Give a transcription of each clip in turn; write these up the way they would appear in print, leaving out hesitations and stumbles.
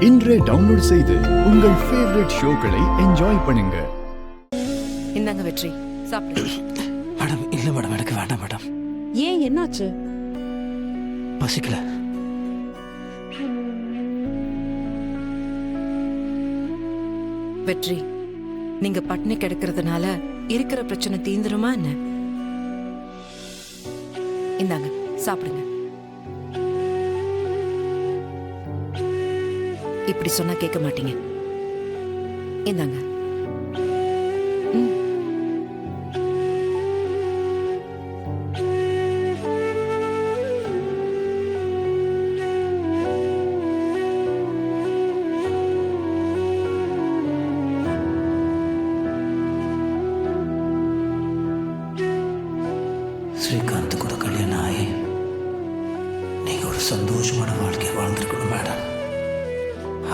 இன்றே டவுன்லோட் செய்து உங்கள் ஃபேவரட் ஷோக்களை என்ஜாய் பண்ணுங்க. இந்தாங்க வெற்றி, சாப்பிடுங்க. மேடம் இல்ல மேடம், எனக்கு வேண்டாம் மேடம். ஏன், என்னாச்சு? பசிக்கல. வெற்றி, நீங்க பட்னி கிடக்கிறதுனால இருக்கிற பிரச்சனை தீந்துருமா என்ன? இந்தாங்க சாப்பிடுங்க. இப்படி சொன்னா கேட்க மாட்டீங்க. இந்தாங்க. ஸ்ரீகாந்த் கூட கல்யாணம் ஆகி நீங்க ஒரு சந்தோஷமான வாழ்க்கையை வாழ்ந்துருக்கணும் மேடம்.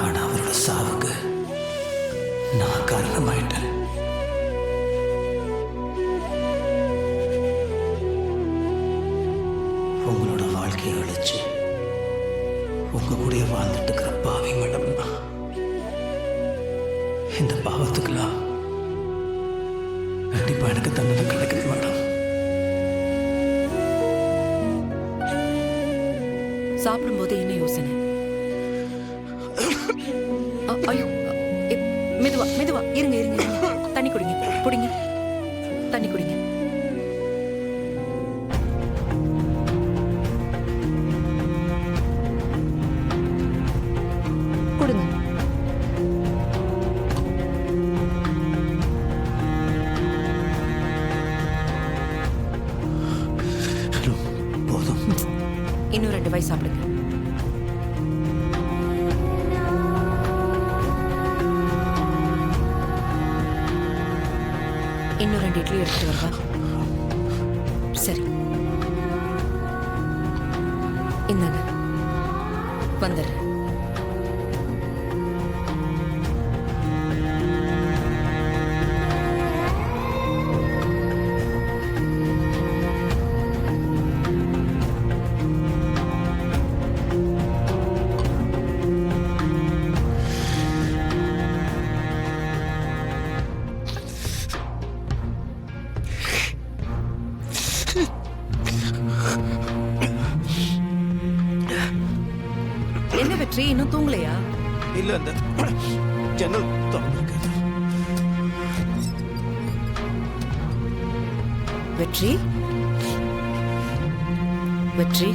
ஆனா அவரோட சாவுக்கு நான் காரணமாயிட்டேன். உங்களோட வாழ்க்கையை அழிச்சு உங்க கூட வாழ்ந்துட்டு இருக்கிற பாவி மேடம். இந்த பாவத்துக்கெல்லாம் கண்டிப்பா எனக்கு தண்டனை கிடைக்குது மேடம். சாப்பிடும்போது என்ன யோசனை? ஐயோ, மெதுவா மெதுவா, இருங்க இருங்க இருங்க. தண்ணி குடிங்க, குடிங்க, தண்ணி குடிங்க. கொடுங்க. போதும். இன்னும் 2 வாய் சாப்பிடுங்க. இன்னும் 2 இட்லி எடுத்துட்டு வரவா? சரி, இந்தாங்க, வந்துடுறேன். என்ன வெற்றி, இன்னும் தூங்கலையா? இல்ல, அந்த ஜன்னல் திறந்திருக்கு. வெற்றி, வெற்றி,